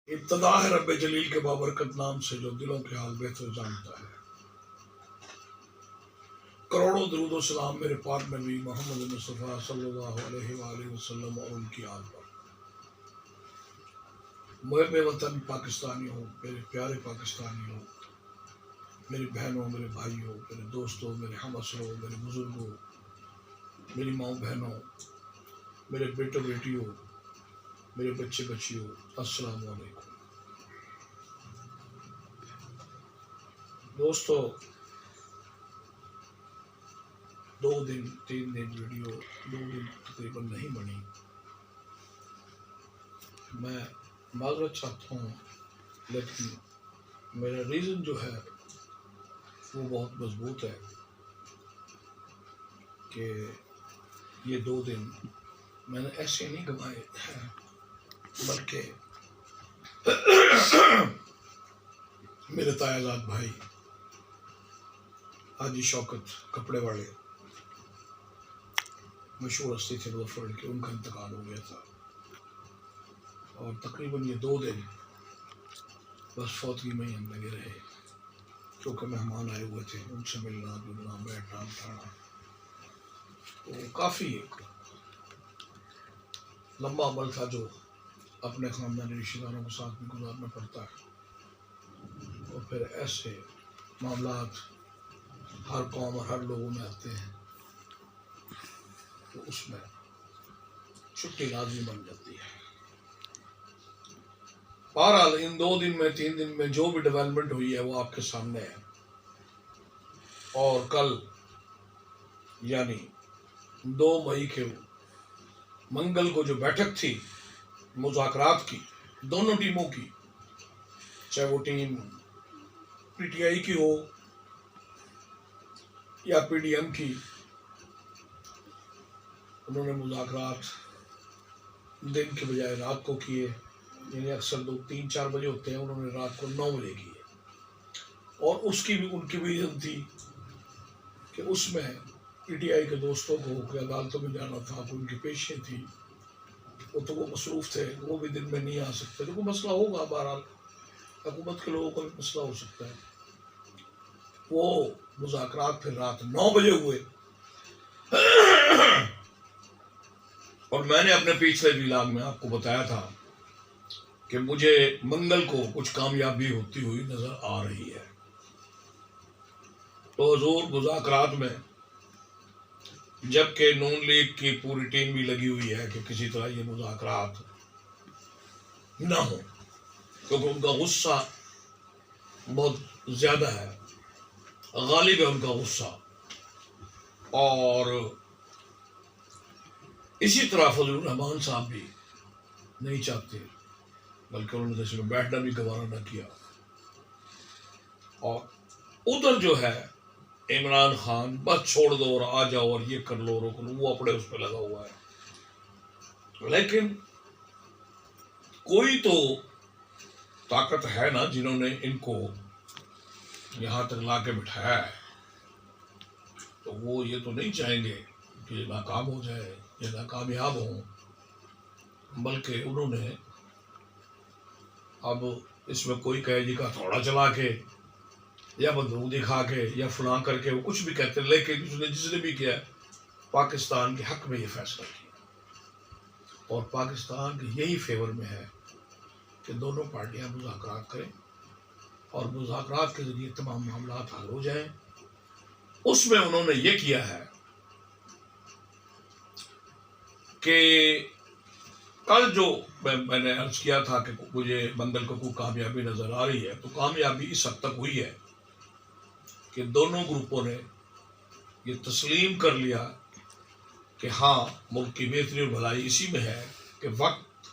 इब्तदा है रब्बे जलील के बाबरकत नाम से जो दिलों के हाल बेहतर जानता है। करोड़ों दरूद और सलाम मेरे पाक नबी मोहम्मद मुस्तफ़ा सल्लल्लाहु अलैहि वसल्लम और उनकी आल पर। मुहब्बे वतन पाकिस्तानियों, मेरे प्यारे पाकिस्तानियों, मेरी बहनों, मेरे भाइयों, मेरे दोस्तों, मेरे हम असरों, मेरे बुजुर्गों, मेरी माओ बहनों, मेरे बेटों बेटियों, मेरे बच्चे बच्चियों, अस्सलाम वालेकुम। दोस्तों, 2 दिन 3 दिन वीडियो 2 दिन तकरीबन नहीं बनी। मैं माजरत चाहता हूँ, लेकिन मेरा रीज़न जो है वो बहुत मजबूत है कि ये 2 दिन मैंने ऐसे नहीं गंवाए हैं, बल्कि मेरे तायाजाद भाई हाजी शौकत कपड़े वाले मशहूर हस्ती थे मुजफ्फरगढ़ के, उनका इंतकाल हो गया था। और तकरीबन ये 2 दिन बस फौतगी में ही हम लगे रहे, क्योंकि मेहमान आए हुए थे, उनसे मिलना जुलना बैठना उठाना, तो काफ़ी एक लंबा अमल था जो अपने ख़ानदानी रिश्तेदारों के साथ भी गुजारना पड़ता है। और फिर ऐसे मामलात हर कौम और हर लोगों में आते हैं, तो उसमें छुट्टी लाजमी बन जाती है। बहरहाल इन 2 दिन में 3 दिन में जो भी डेवलपमेंट हुई है वो आपके सामने है। और कल यानी 2 मई के मंगल को जो बैठक थी मुज़ाकरात की, दोनों टीमों की, चाहे वो टीम पीटीआई की हो या पीडीएम की, उन्होंने मुज़ाकरात दिन के बजाय रात को किए। यानी अक्सर 2-3-4 बजे होते हैं, उन्होंने रात को 9 बजे किए। और उसकी भी उनकी भी रीज़न थी कि उसमें पीटीआई के दोस्तों को अदालतों में जाना था, तो उनकी पेशियाँ थी, वो मसरूफ़ थे, वो भी दिन में नहीं आ सकते। तो कोई मसला होगा, बहरहाल हुकूमत के लोगों का भी मसला हो सकता है। वो मुज़ाकरात फिर रात 9 बजे हुए। और मैंने अपने पिछले व्लॉग में आपको बताया था कि मुझे मंगल को कुछ कामयाबी होती हुई नजर आ रही है। तो हुजूर मुज़ाकरात में, जबकि नून लीग की पूरी टीम भी लगी हुई है कि किसी तरह ये मुज़ाकरात ना हो, क्योंकि उनका गुस्सा बहुत ज़्यादा है, गालिब है उनका गुस्सा। और इसी तरह फजलुर रहमान साहब भी नहीं चाहते, बल्कि उन्होंने इसमें बैठना भी गवारा न किया। और उधर जो है इमरान खान, बस छोड़ दो और आ जाओ और ये कर लो रोक लो, वो अपने उस पर लगा हुआ है। लेकिन कोई तो ताकत है ना जिन्होंने इनको यहाँ तक ला के बिठाया है, तो वो ये तो नहीं चाहेंगे कि नाकाम हो जाए या नाकामयाब हो, बल्कि उन्होंने अब इसमें कोई कहे जी का थोड़ा चला के या बंदूक दिखा के या फलां करके, वो कुछ भी कहते हैं, लेकिन उसने जिसने भी किया पाकिस्तान के हक में ये फैसला किया। और पाकिस्तान के यही फेवर में है कि दोनों पार्टियां मुज़ाकरात करें और मुज़ाकरात के ज़रिए तमाम मामला हल हो जाएं। उसमें उन्होंने ये किया है कि कल जो मैंने अर्ज किया था कि मुझे मंगल को कोई कामयाबी नज़र आ रही है, तो कामयाबी इस हद तक हुई है कि दोनों ग्रुपों ने ये तस्लीम कर लिया कि हाँ, मुल्क की बेहतरी और भलाई इसी में है कि वक्त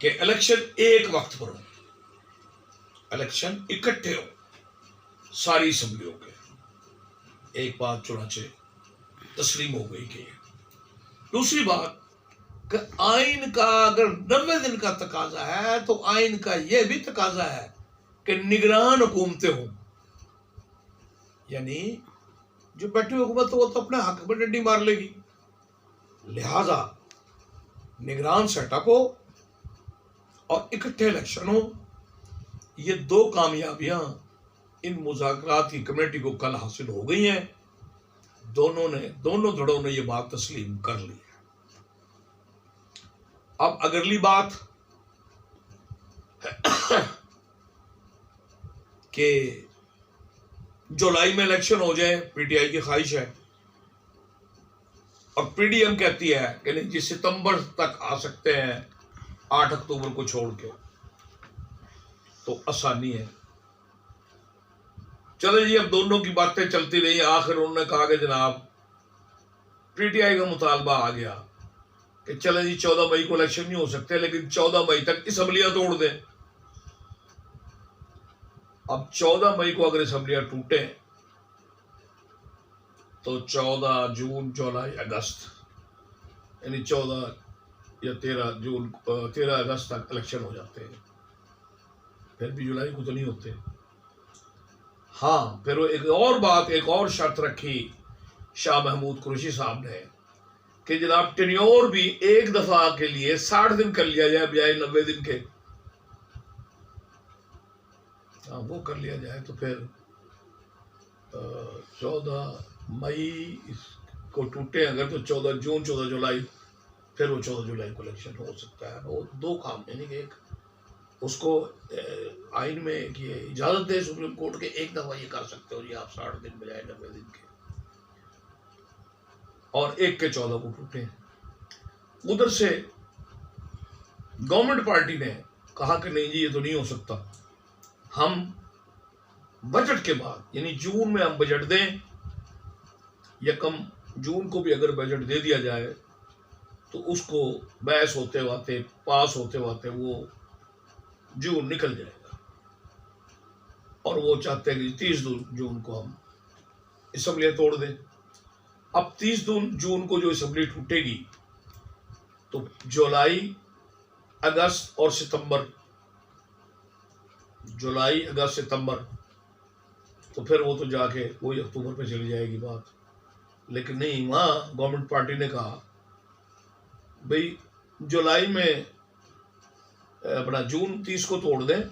के इलेक्शन एक वक्त पर हो, इलेक्शन इकट्ठे हो सारी असम्बलियों के। एक बात चुनाचे तस्लीम हो गई कि दूसरी बात कि आइन का अगर 90 दिन का तकाजा है, तो आइन का यह भी तकाजा है कि निगरान हुकूमतें हों। यानी जो बैठी हुकूमत वो तो अपने हक में डंडी मार लेगी, लिहाजा निगरान सेटअप हो और इकट्ठे इलेक्शन हो। ये दो कामयाबियां इन मुज़ाकरात की कमेटी को कल हासिल हो गई हैं। दोनों धड़ों ने ये बात तस्लीम कर ली। अब अगली बात कि जुलाई में इलेक्शन हो जाए, पीटीआई की ख्वाहिश है, और पीडीएम कहती है कि नहीं जी सितंबर तक आ सकते हैं 8 अक्टूबर को छोड़ के, तो आसानी है। चले जी, अब दोनों की बातें चलती रही। आखिर उन्होंने कहा कि जनाब पीटीआई का मुतालबा आ गया कि चले जी 14 मई को इलेक्शन नहीं हो सकते, लेकिन 14 मई तक असम्बलियां तोड़ दें। अब 14 मई को अगर असम्बलियां टूटे तो 14 जून, जुलाई, अगस्त, यानी 14 या 13 अगस्त तक इलेक्शन हो जाते हैं। फिर भी जुलाई को तो नहीं होते। हाँ, फिर वो एक और शर्त रखी शाह महमूद कुरैशी साहब ने कि जनाब टेन्योर भी एक दफा के लिए 60 दिन कर लिया जाए बजाय 90 दिन के। हाँ, वो कर लिया जाए तो फिर 14 मई को टूटे अगर, तो 14 जून, 14 जुलाई, फिर वो 14 जुलाई को इलेक्शन हो सकता है। वो दो काम यानी कि एक उसको आइन में कि इजाजत दे सुप्रीम कोर्ट के, एक दफा ये कर सकते हो जी आप 60 दिन बजाय 90 दिन के, और एक के 14 को टूटे। उधर से गवर्नमेंट पार्टी ने कहा कि नहीं जी ये तो नहीं हो सकता, हम बजट के बाद यानी जून में हम बजट दें, या कम जून को भी अगर बजट दे दिया जाए तो उसको बहस होते होते पास होते होते वो जून निकल जाएगा। और वो चाहते हैं कि 30 जून को हम असम्बलियां तोड़ दें। अब 30 जून को जो असम्बली टूटेगी तो जुलाई, अगस्त और सितंबर, जुलाई, अगस्त, सितंबर, तो फिर वो तो जाके वही अक्टूबर पे चली जाएगी बात। लेकिन नहीं, वहाँ गवर्नमेंट पार्टी ने कहा भाई जुलाई में अपना जून 30 को तोड़ दें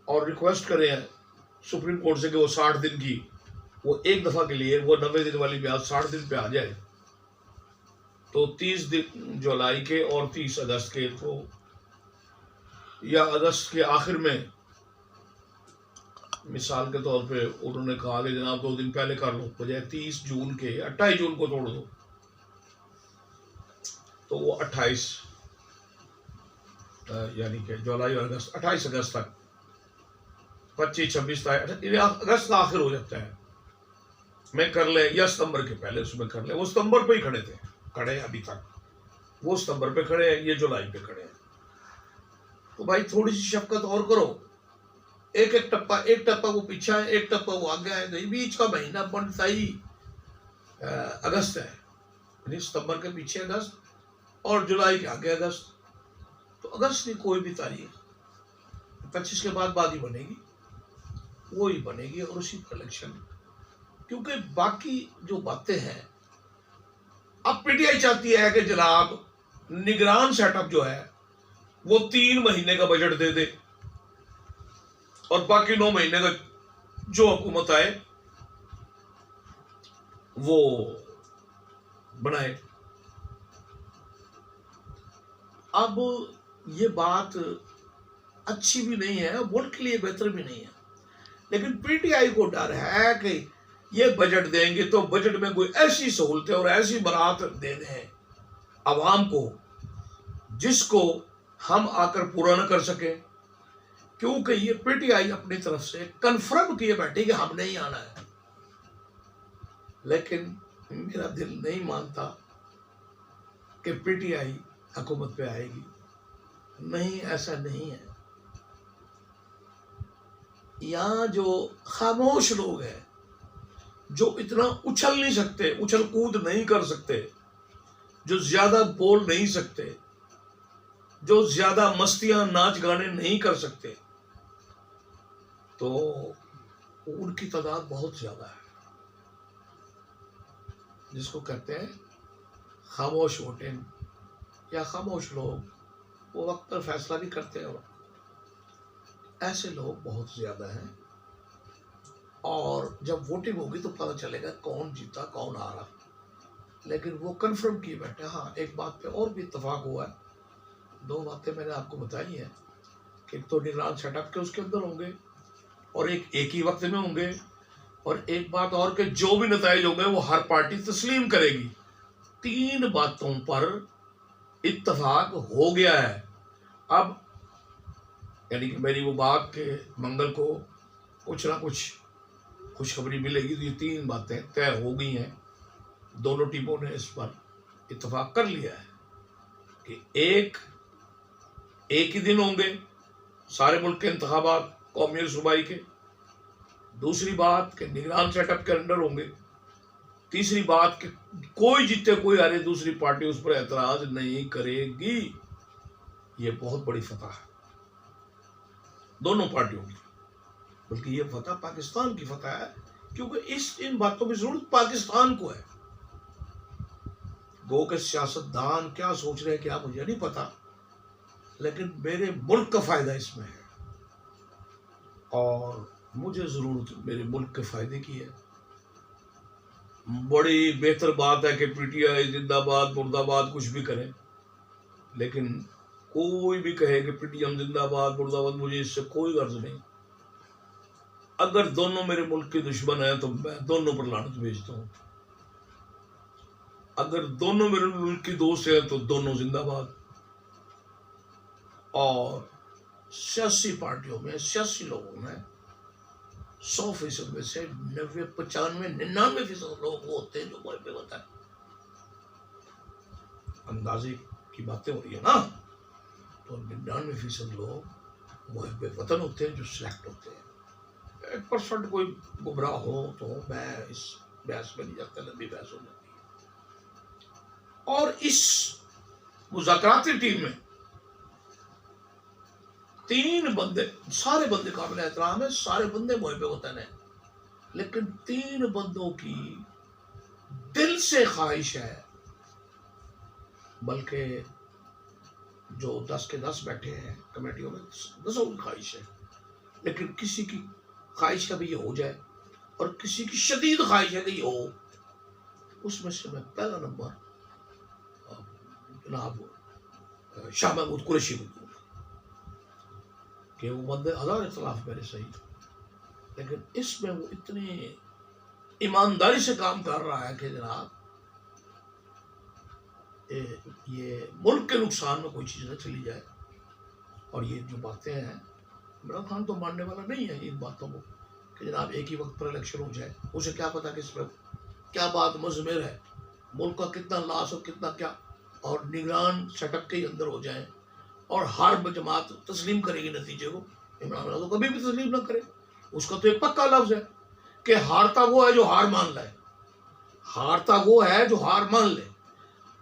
और रिक्वेस्ट करें सुप्रीम कोर्ट से कि वो 60 दिन की, वो एक दफा के लिए वो 90 दिन वाली ब्याज 60 दिन पे आ जाए। तो 30 दिन जुलाई के और 30 अगस्त के, तो या अगस्त के आखिर में मिसाल के तौर पे उन्होंने कहा कि जनाब 2 दिन पहले कर लो, बजाय 30 जून के 28 जून को तोड़ दो, तो वो 28 यानी कि जुलाई और अगस्त, 28 अगस्त तक, 25, 26 अगस्त का आखिर हो जाता है में कर ले, या सितंबर के पहले उसमें कर ले। वो सितंबर पे ही खड़े अभी तक, वो सितंबर पे खड़े हैं, ये जुलाई पे खड़े हैं। तो भाई थोड़ी सी शफकत और करो। एक टप्पा वो पीछा है, एक टप्पा वो आगे है, तो बीच का महीना सही अगस्त है, यानी सितंबर के पीछे अगस्त और जुलाई के आगे अगस्त। तो अगस्त की कोई भी तारीख 25 के बाद ही बनेगी, वो ही बनेगी और उसी पर इलेक्शन। क्योंकि बाकी जो बातें हैं, अब पीटीआई चाहती है कि जनाब निगरान सेटअप जो है वो 3 महीने का बजट दे दे और बाकी 9 महीने का जो हुकूमत आए वो बनाए। अब ये बात अच्छी भी नहीं है, वोट के लिए बेहतर भी नहीं है, लेकिन पीटीआई को डर है कि ये बजट देंगे तो बजट में कोई ऐसी सहूलतें और ऐसी बरात दे दें आवाम को जिसको हम आकर पूरा न कर सके। क्योंकि ये पीटीआई अपनी तरफ से कन्फर्म किए बैठी कि हमने ही आना है, लेकिन मेरा दिल नहीं मानता कि पीटीआई हुकूमत पे आएगी। नहीं, ऐसा नहीं है। यहाँ जो खामोश लोग हैं, जो इतना उछल नहीं सकते, उछल कूद नहीं कर सकते, जो ज्यादा बोल नहीं सकते, जो ज्यादा मस्तियां नाच गाने नहीं कर सकते, तो उनकी तादाद बहुत ज्यादा है, जिसको कहते हैं खामोश वोटिंग या खामोश लोग। वो वक्त पर फैसला भी करते हैं। और ऐसे लोग बहुत ज्यादा हैं, और जब वोटिंग होगी तो पता चलेगा कौन जीता कौन हारा। लेकिन वो कंफर्म किए बैठे। हाँ, एक बात पे और भी इत्तेफाक हुआ है, दो बातें मैंने आपको बताई हैं कि तो निगरान सेटअप के उसके अंदर होंगे और एक ही वक्त में होंगे, और एक बात और कि जो भी नतीजे होंगे वो हर पार्टी तस्लीम करेगी। 3 बातों पर इत्तेफाक हो गया है। अब यानी कि मेरी वो बात के मंगल को कुछ ना कुछ खुशखबरी मिलेगी, तो ये 3 बातें तय हो गई हैं। दोनों टीमों ने इस पर इत्तेफाक कर लिया है कि एक ही दिन होंगे सारे मुल्क के इंतखाबात, कौमी और सूबाई के। दूसरी बात कि निगरान सेटअप के अंडर होंगे। तीसरी बात कि कोई जीते कोई हारे दूसरी पार्टी उस पर एतराज नहीं करेगी। ये बहुत बड़ी फतह है दोनों पार्टियों की, बल्कि ये फतह पाकिस्तान की फतह है, क्योंकि इन बातों की जरूरत पाकिस्तान को है। गो के सियासतदान क्या सोच रहे हैं क्या मुझे नहीं पता, लेकिन मेरे मुल्क का फायदा इसमें है और मुझे जरूरत मेरे मुल्क के फायदे की है। बड़ी बेहतर बात है कि पीटीआई जिंदाबाद मुर्दाबाद कुछ भी करें, लेकिन कोई भी कहे कि पीटीएम जिंदाबाद मुर्दाबाद, मुझे इससे कोई गर्ज नहीं। अगर दोनों मेरे मुल्क के दुश्मन हैं तो मैं दोनों पर लानत भेजता हूं। अगर दोनों मेरे मुल्क की दोस्त हैं तो दोनों जिंदाबाद। और सियासी पार्टियों में, सियासी लोगों में 100% में से 90, 95, 99% लोग वो होते हैं जो मुहब्बे वतन, अंदाजे की बातें हो रही है ना, तो 99% लोग मुहब्बे वतन होते हैं जो सिलेक्ट होते हैं। 1% कोई गुमराह हो तो मैं इस बहस में नहीं जाता, लंबी बहस हो जाती है। और इस मुज़ाकराती टीम में 3 बंदे, सारे बंदे काबिल एहतराम है, सारे बंदे मुहब्बे वतन है, लेकिन 3 बंदों की दिल से ख्वाहिश है, बल्कि जो 10 के 10 बैठे हैं कमेटियों में 10 की ख्वाहिश है, लेकिन किसी की ख्वाहिश का भी ये हो जाए और किसी की शदीद ख्वाहिश है कि ये हो, उसमें से मैं पहला नंबर जनाब शाह महमूद कुरैशी को दूंगा कि वो बंदे हजार इख्तलाफ मेरे सही, लेकिन इसमें वो इतनी ईमानदारी से काम कर रहा है कि जनाब ये मुल्क के नुकसान में कोई चीज़ न चली जाए। और ये जो बातें हैं, इमरान खान तो मानने वाला नहीं है इन बातों को कि जनाब एक ही वक्त पर इलेक्शन हो जाए। उसे क्या पता कि इसमें क्या बात मुज़मिर है, मुल्क का कितना लॉस और कितना क्या, और निगरान सेटअप के ही अंदर हो जाए और हर जमात तस्लीम करेगी नतीजे को। इमरान खान तो कभी भी तस्लीम ना करे, उसका तो एक पक्का लफ्ज़ है कि हारता वो है जो हार मान ले, हारता वो है जो हार मान ले।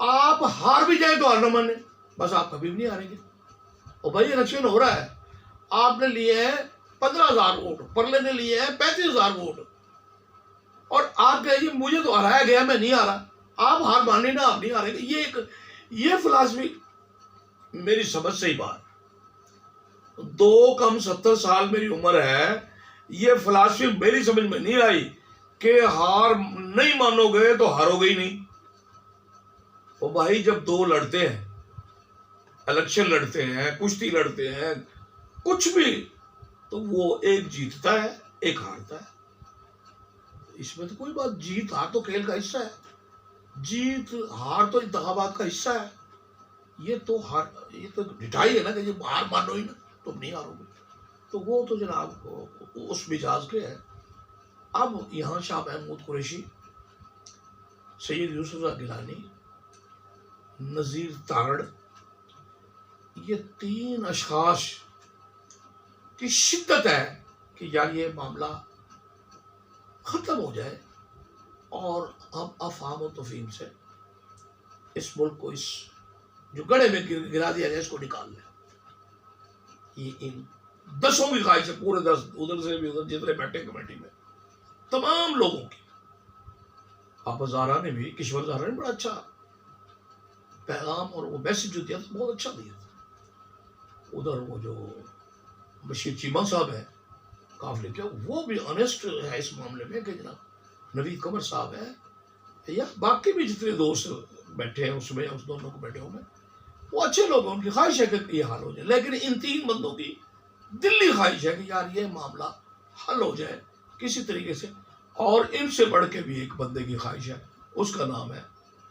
आप हार भी जाए तो हार ना माने, बस आप कभी भी नहीं हारेंगे। और भाई इलेक्शन हो रहा है, आपने लिए हैं 15,000 वोट, परले ने लिए हैं 35,000 वोट, और आप कहिए मुझे तो हराया गया, मैं नहीं हारा। आप हार माने ना, आप नहीं हारेंगे। ये फिलॉसफी मेरी समझ से ही बात, 2 कम 70 साल मेरी उम्र है, ये फिलॉसफी मेरी समझ में नहीं आई कि हार नहीं मानोगे तो हारोगे ही नहीं। ओ भाई, जब 2 लड़ते हैं, इलेक्शन लड़ते हैं, कुश्ती लड़ते हैं, कुछ भी, तो वो एक जीतता है एक हारता है। इसमें तो कोई बात, जीत हार तो खेल का हिस्सा है, जीत हार तो इंतखाबात का हिस्सा है। ये तो डिटाई है ना कि हार मानो ही ना, तुम नहीं हारोगे। तो वो तो जनाब उस मिजाज के है। अब यहाँ शाह महमूद कुरैशी, सैयद यूसुफ गिलानी, नज़ीर तारड़, ये 3 अशखास की शिद्दत है कि यार ये मामला ख़त्म हो जाए और हम अफहाम और तफहीम से इस मुल्क को, इस जो गड्ढे में गिरा दिया गया, इसको निकाल लें। ये इन 10 की ख्वाहिश है, पूरे 10, उधर से भी उधर जितने बैठे कमेटी में, तमाम लोगों की। आप ज़ारा ने भी, किश्वर ज़ारा ने बड़ा अच्छा पैगाम और वो मैसेज जो दिया बहुत अच्छा दिया था। उधर वो जो बशीर चीमा साहब है काफिले के, वो भी ऑनेस्ट है इस मामले में कि जनाब नवीद कमर साहब है या बाकी भी जितने दोस्त बैठे हैं उसमें, उस दोनों को बैठे हुए, वो अच्छे लोग हैं, उनकी ख्वाहिश है कि ये हाल हो जाए। लेकिन इन तीन बंदों की दिल्ली ख्वाहिश है कि यार ये मामला हल हो जाए किसी तरीके से। और इनसे बढ़ के भी एक बंदे की ख्वाहिश है, उसका नाम है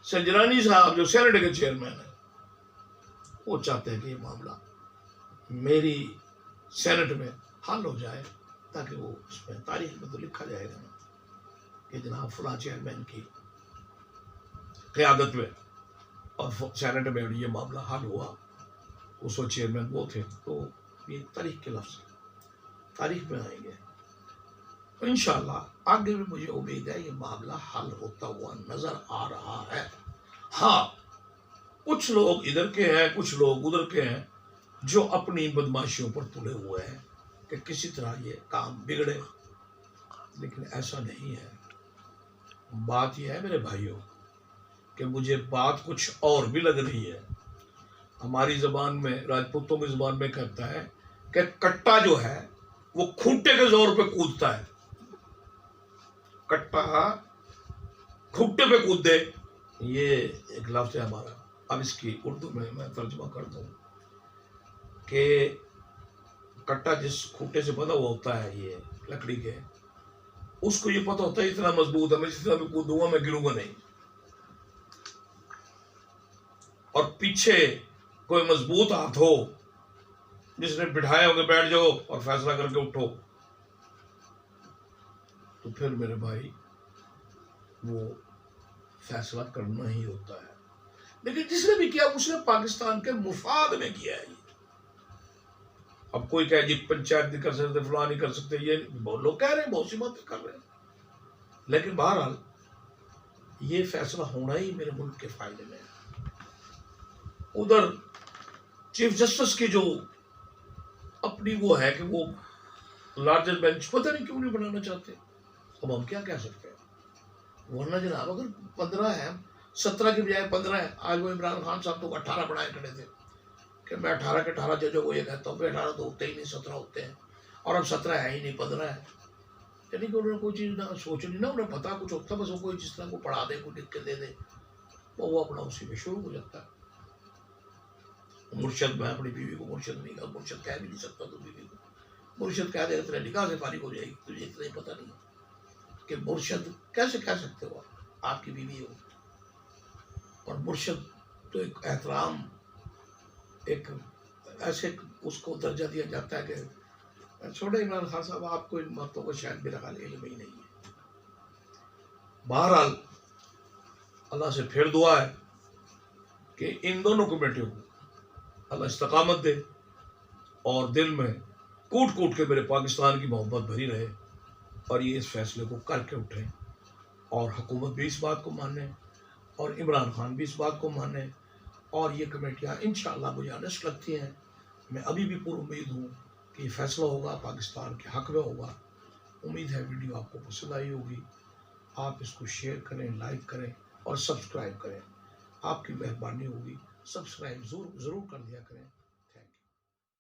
संजरानी साहब जो सेनेट के चेयरमैन है। वो चाहते हैं कि ये मामला मेरी सेनेट में हल हो जाए ताकि वो उसमें तारीख में तो लिखा जाएगा ना कि जनाब फला चेयरमैन की क़यादत में और सेनेट में ये मामला हल हुआ, उस वक्त चेयरमैन वो थे। तो ये तारीख के लफ्ज़ तारीख में आएंगे तो इंशाअल्लाह आगे भी मुझे उम्मीद है ये मामला हल होता हुआ नज़र आ रहा है। हाँ, कुछ लोग इधर के हैं, कुछ लोग उधर के हैं जो अपनी बदमाशियों पर तुले हुए हैं कि किसी तरह ये काम बिगड़े, लेकिन ऐसा नहीं है। बात यह है मेरे भाइयों कि मुझे बात कुछ और भी लग रही है। हमारी ज़बान में, राजपूतों की ज़बान में कहता है कि कट्टा जो है वो खूंटे के जोर पे कूदता है। कट्टा खूंटे पे कूदे, ये एक लफ्ज़ है हमारा। अब इसकी उर्दू में मैं तर्जुमा कर दूँ कि कट्टा जिस खूंटे से बंधा हुआ होता है ये लकड़ी के, उसको ये पता होता है इतना मजबूत है, मैं जितना भी कूदूंगा मैं गिरूंगा नहीं। और पीछे कोई मजबूत हाथ हो जिसने बिठाया होगा बैठ जाओ और फैसला करके उठो, तो फिर मेरे भाई वो फैसला करना ही होता है। लेकिन जिसने भी किया उसने पाकिस्तान के मुफाद में किया है। अब कोई कहे जी पंचायत नहीं कर सकते, फलां नहीं कर सकते, ये बहुत लोग कह रहे हैं, बहुत सी बातें कर रहे हैं, लेकिन बहरहाल ये फैसला होना ही मेरे मुल्क के फायदे में है। उधर चीफ जस्टिस की जो अपनी वो है कि वो लार्जर बेंच पता नहीं क्यों नहीं बनाना चाहते। अब हम क्या कह सकते हैं, वरना जनाब अगर 15 है, 17 की बजाय 15 है। आज वो इमरान खान साहब तो 18 बनाए खड़े थे कि मैं 18 के 18 जजों को ये कहता हूँ, 18 तो होते ही नहीं, 17 होते हैं, और अब 17 है ही नहीं, 15 है। यानी कि उन्होंने कोई चीज़ ना सोचनी, ना उन्हें पता कुछ होता, बस वो कोई जिस तरह को पढ़ा दे, कोई लिख के दे दे, वो अपना उसी में शुरू हो जाता है। मुर्शद, मैं अपनी बीवी को मुर्शद नहीं कहा, मुर्शद कह भी नहीं सकता तो बीवी को मुर्शद कह देगा तेरे निकाह से फारिग हो जाएगी, तुझे इतना ही पता नहीं कि मुर्शद कैसे कह सकते हो, आपकी बीवी हो। और मुर्शद तो एक एहतराम, एक ऐसे उसको दर्जा दिया जाता है कि छोटे इमरान खान साहब आपको इन बातों को शायद मेरा ख्याल इल्म ही नहीं है। बहरहाल अल्लाह से फिर दुआ है कि इन दोनों कमेटियों को अल्लाह इस्तकामत दे और दिल में कूट कूट के मेरे पाकिस्तान की मोहब्बत भरी रहे और ये इस फैसले को करके उठें और हुकूमत भी इस बात को माने और इमरान खान भी इस बात को माने। और ये कमेटियाँ इंशाअल्लाह मुझे ऑनेस्ट लगती हैं, मैं अभी भी पूरी उम्मीद हूँ कि ये फैसला होगा, पाकिस्तान के हक़ में होगा। उम्मीद है वीडियो आपको पसंद आई होगी। आप इसको शेयर करें, लाइक करें और सब्सक्राइब करें, आपकी मेहरबानी होगी। सब्सक्राइब ज़रूर कर दिया करें।